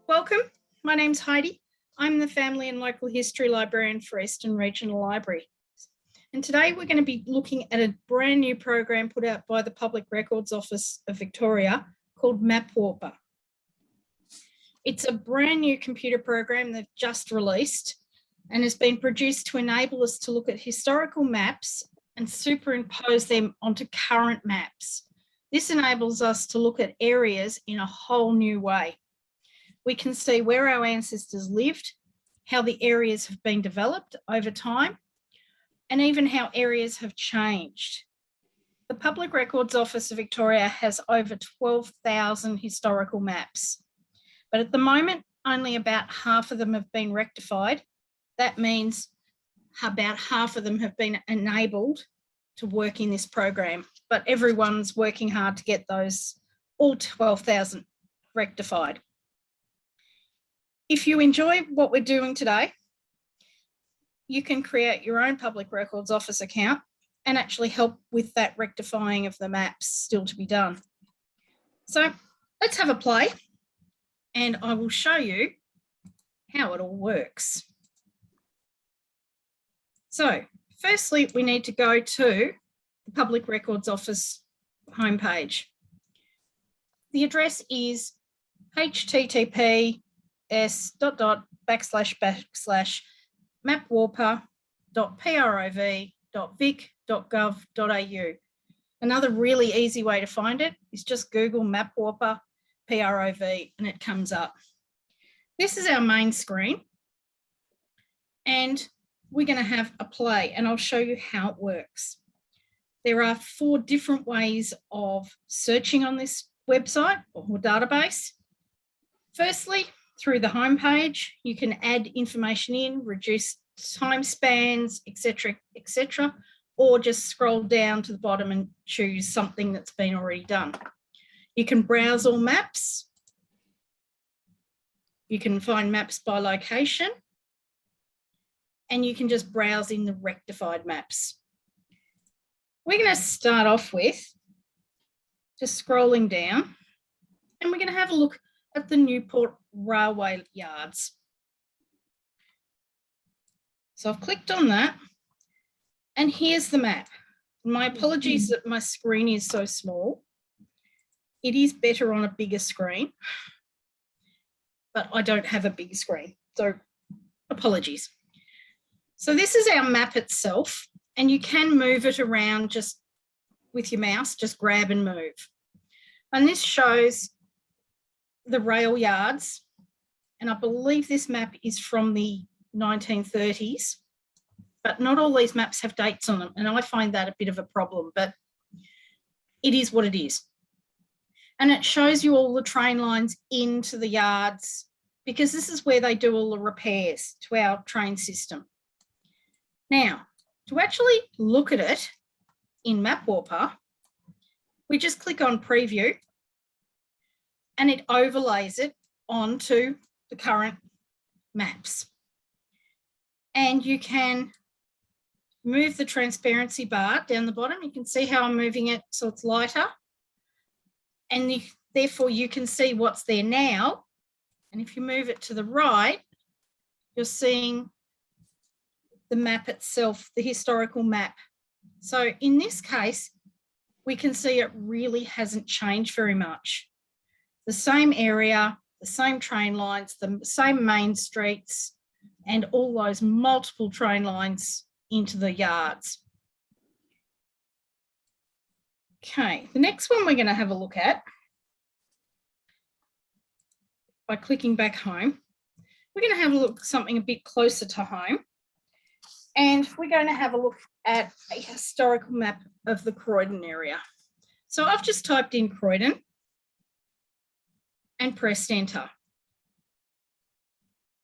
Welcome, my name's Heidi. I'm the Family and Local History Librarian for Eastern Regional Library. And today we're going to be looking at a brand new program put out by the Public Records Office of Victoria called MapWarper. It's a brand new computer program they've just released and has been produced to enable us to look at historical maps and superimpose them onto current maps. This enables us to look at areas in a whole new way. We can see where our ancestors lived, how the areas have been developed over time, and even how areas have changed. The Public Records Office of Victoria has over 12,000 historical maps, but at the moment, only about half of them have been rectified. That means about half of them have been enabled to work in this program, but everyone's working hard to get those all 12,000 rectified. If you enjoy what we're doing today, you can create your own Public Records Office account and actually help with that rectifying of the maps still to be done. So let's have a play and I will show you how it all works. So firstly, we need to go to the Public Records Office homepage. The address is https://mapwarper.prov.vic.gov.au. Another really easy way to find it is just Google MapWarper PROV and it comes up. This is our main screen and we're going to have a play and I'll show you how it works. There are 4 different ways of searching on this website or database. Firstly, through the homepage, you can add information in, reduce time spans, etc., or just scroll down to the bottom and choose something that's been already done. You can browse all maps. You can find maps by location, and you can just browse in the rectified maps. We're going to start off with just scrolling down, and we're going to have a look at the Newport Railway Yards. So I've clicked on that and here's the map. My apologies that my screen is so small. It is better on a bigger screen, but I don't have a big screen, so apologies. So this is our map itself and you can move it around just with your mouse, just grab and move. And this shows the rail yards, and I believe this map is from the 1930s, but not all these maps have dates on them, and I find that a bit of a problem, but it is what it is. And it shows you all the train lines into the yards because this is where they do all the repairs to our train system. Now, to actually look at it in MapWarper, we just click on Preview and it overlays it onto the current maps. And you can move the transparency bar down the bottom. You can see how I'm moving it so it's lighter. And therefore you can see what's there now. And if you move it to the right, you're seeing the map itself, the historical map. So in this case, we can see it really hasn't changed very much. The same area, the same train lines, the same main streets, and all those multiple train lines into the yards. Okay, the next one we're going to have a look at, by clicking back home, we're going to have a look at something a bit closer to home. And we're going to have a look at a historical map of the Croydon area. So I've just typed in Croydon and pressed enter.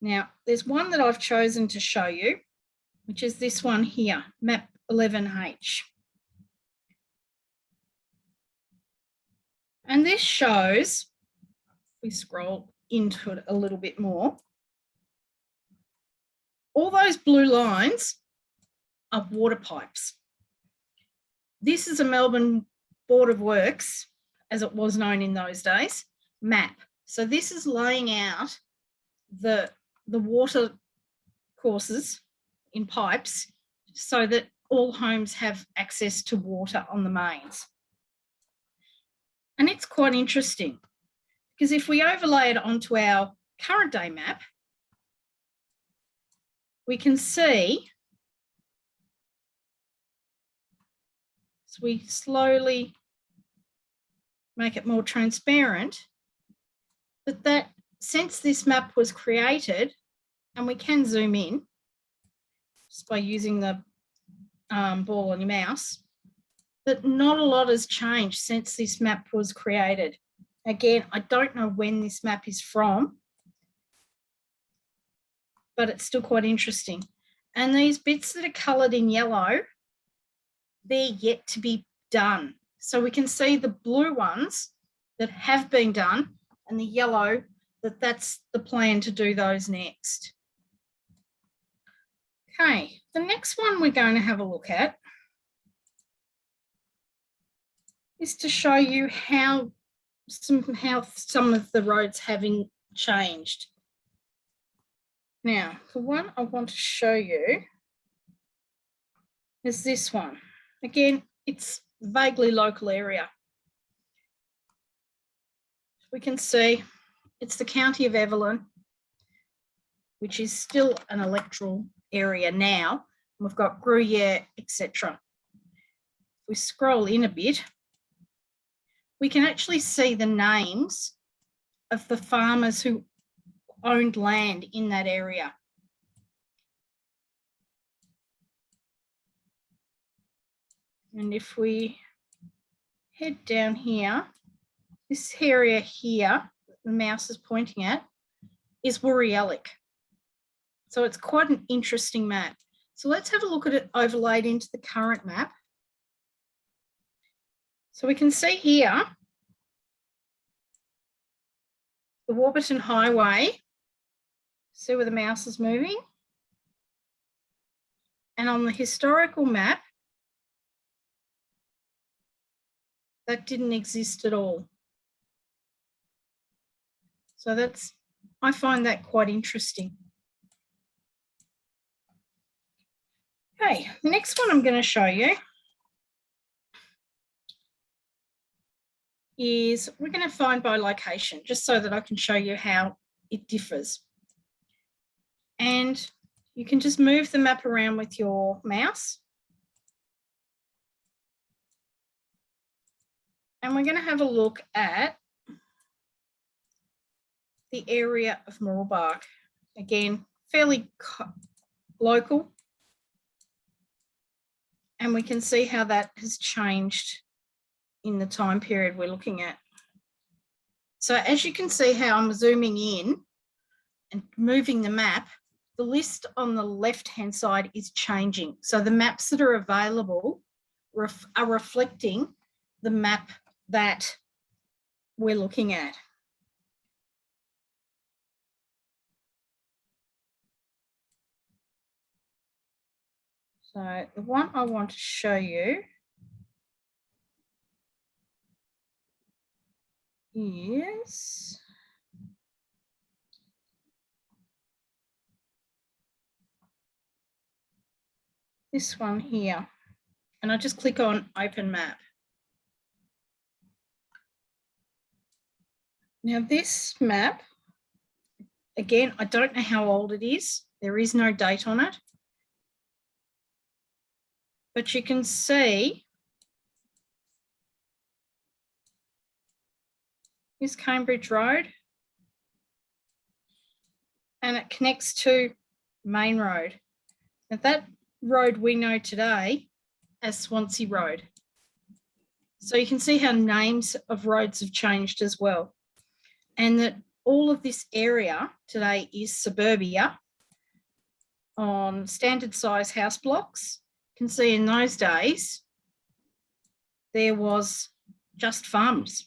Now, there's one that I've chosen to show you, which is this one here, map 11H. And this shows, if we scroll into it a little bit more, all those blue lines are water pipes. This is a Melbourne Board of Works, as it was known in those days, map. So this is laying out the water courses in pipes so that all homes have access to water on the mains. And it's quite interesting because if we overlay it onto our current day map, we can see, as we slowly make it more transparent, that since this map was created, and we can zoom in just by using the ball on your mouse, that not a lot has changed since this map was created. Again, I don't know when this map is from, but it's still quite interesting. And these bits that are coloured in yellow, they're yet to be done. So we can see the blue ones that have been done and the yellow, that's the plan to do those next. Okay, the next one we're going to have a look at is to show you how some of the roads having changed. Now, the one I want to show you is this one. Again, it's vaguely local area. We can see it's the County of Evelyn, which is still an electoral area now. We've got Gruyere, etc. If we scroll in a bit, we can actually see the names of the farmers who owned land in that area. And if we head down here, this area here, the mouse is pointing at, is Woorolleek. So it's quite an interesting map. So let's have a look at it overlaid into the current map. So we can see here the Warburton Highway. See where the mouse is moving? And on the historical map, that didn't exist at all. So I find that quite interesting. Okay, the next one I'm going to show you is we're going to find by location, just so that I can show you how it differs. And you can just move the map around with your mouse. And we're going to have a look at the area of Mooroolbark. Again, fairly local. And we can see how that has changed in the time period we're looking at. So as you can see how I'm zooming in and moving the map, the list on the left-hand side is changing. So the maps that are available are reflecting the map that we're looking at. So the one I want to show you is this one here. And I just click on Open Map. Now this map, again, I don't know how old it is. There is no date on it. But you can see here's Cambridge Road and it connects to Main Road. Now that road we know today as Swansea Road. So you can see how names of roads have changed as well. And that all of this area today is suburbia on standard size house blocks. You can see in those days, there was just farms.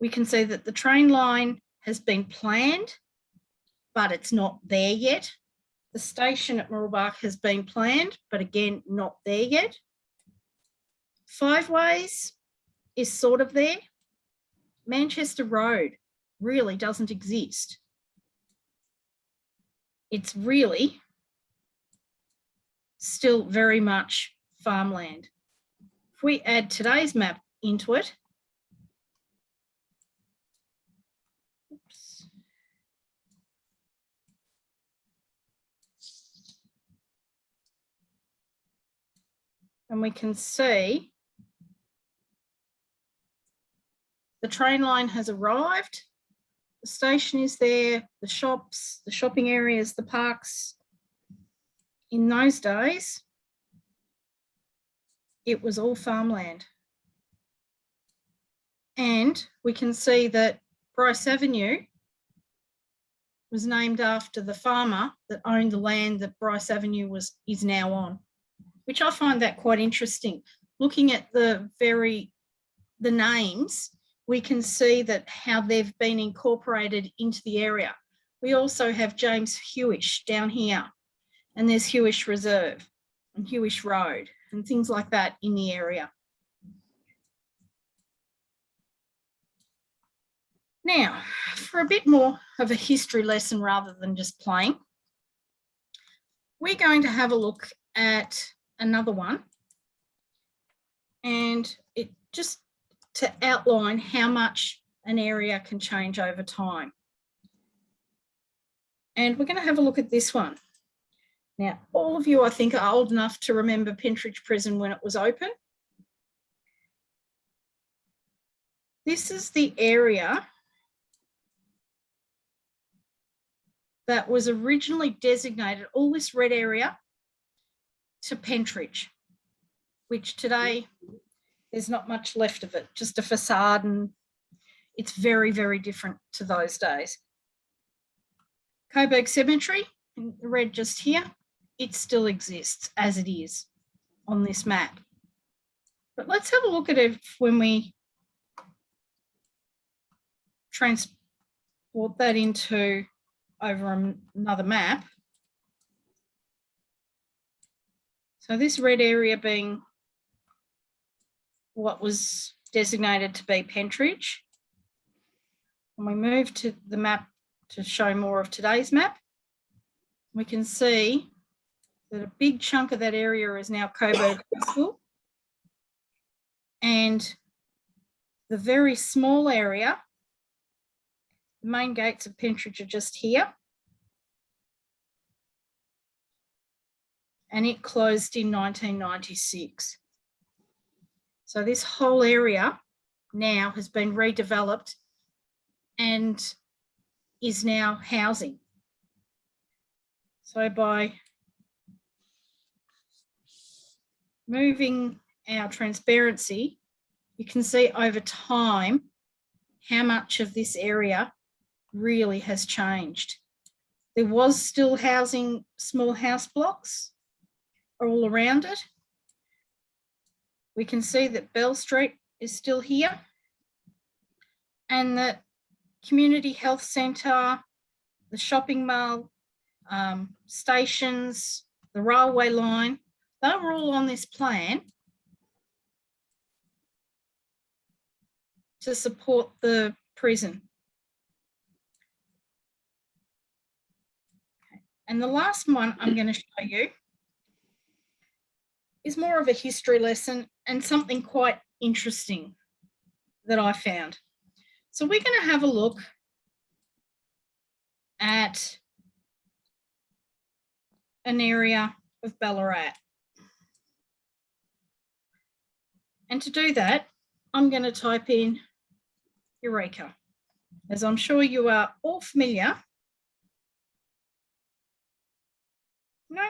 We can see that the train line has been planned, but it's not there yet. The station at Mooroolbark has been planned, but again, not there yet. Five Ways is sort of there. Manchester Road really doesn't exist. It's really still very much farmland. If we add today's map into it, oops, and we can see the train line has arrived, the station is there, the shops, the shopping areas, the parks. In those days, it was all farmland. And we can see that Bryce Avenue was named after the farmer that owned the land that Bryce Avenue is now on, which I find that quite interesting. Looking at the names, we can see that how they've been incorporated into the area. We also have James Hewish down here, and there's Hewish Reserve and Hewish Road and things like that in the area. Now, for a bit more of a history lesson rather than just playing, we're going to have a look at another one, and it just to outline how much an area can change over time. And we're going to have a look at this one. Now, all of you, I think, are old enough to remember Pentridge Prison when it was open. This is the area that was originally designated, all this red area, to Pentridge, which today there's not much left of it, just a facade, and it's very, very different to those days. Coburg Cemetery, in the red just here, it still exists as it is on this map. But let's have a look at it when we transport that into over another map. So this red area being what was designated to be Pentridge. When we move to the map to show more of today's map, we can see that a big chunk of that area is now Coburg High School, and the very small area, the main gates of Pentridge are just here, and it closed in 1996. So this whole area now has been redeveloped and is now housing. So by moving our transparency, you can see over time how much of this area really has changed. There was still housing, small house blocks all around it. We can see that Bell Street is still here, and the community health centre, the shopping mall, stations, the railway line, they were all on this plan to support the prison. Okay. And the last one I'm going to show you is more of a history lesson and something quite interesting that I found. So we're going to have a look at an area of Ballarat. And to do that, I'm going to type in Eureka, as I'm sure you are all familiar. No,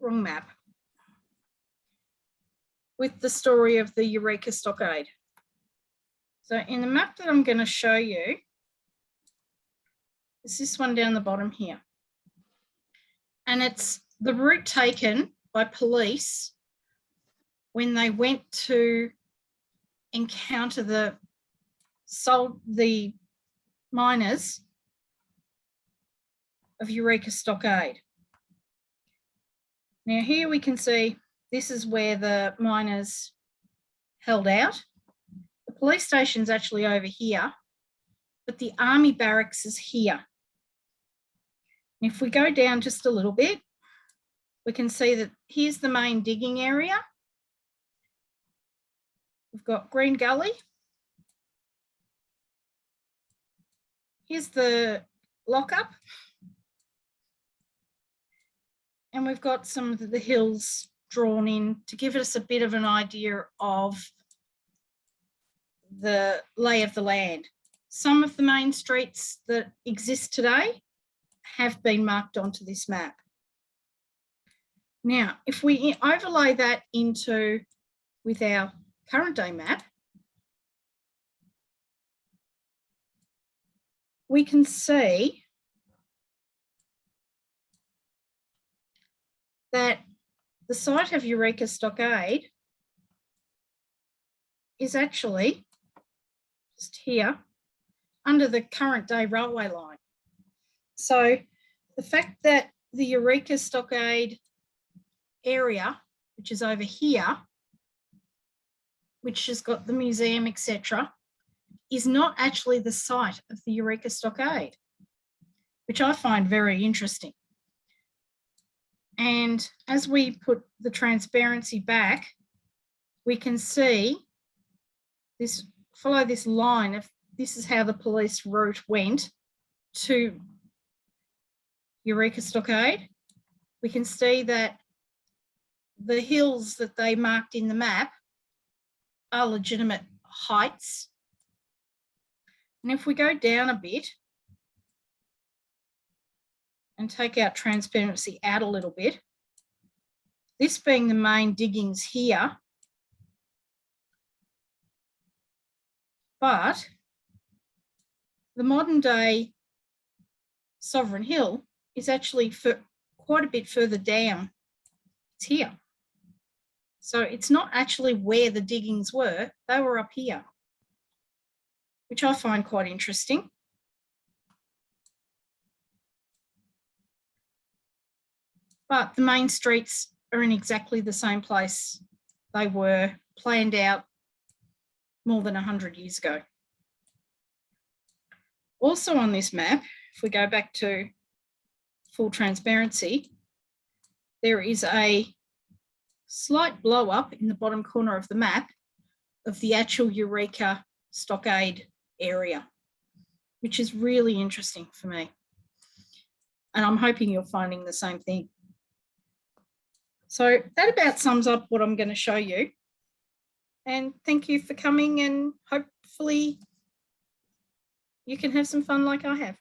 wrong map. With the story of the Eureka Stockade. So in the map that I'm going to show you, is this one down the bottom here. And it's the route taken by police when they went to encounter the miners of Eureka Stockade. Now here we can see this is where the miners held out. The police station's actually over here, but the army barracks is here. And if we go down just a little bit, we can see that here's the main digging area. We've got Green Gully. Here's the lockup. And we've got some of the hills drawn in to give us a bit of an idea of the lay of the land. Some of the main streets that exist today have been marked onto this map. Now, if we overlay that into with our current day map, we can see that the site of Eureka Stockade is actually just here under the current day railway line. So the fact that the Eureka Stockade area, which is over here, which has got the museum, etc., is not actually the site of the Eureka Stockade, which I find very interesting. And as we put the transparency back, we can see this, follow this line of this is how the police route went to Eureka Stockade. We can see that the hills that they marked in the map are legitimate heights. And if we go down a bit and take our transparency out a little bit, this being the main diggings here, but the modern day Sovereign Hill is actually quite a bit further down. It's here. So it's not actually where the diggings were, they were up here, which I find quite interesting. But the main streets are in exactly the same place they were planned out more than 100 years ago. Also on this map, if we go back to full transparency, there is a slight blow up in the bottom corner of the map of the actual Eureka Stockade area, which is really interesting for me. And I'm hoping you're finding the same thing. So that about sums up what I'm going to show you. And thank you for coming, and hopefully you can have some fun like I have.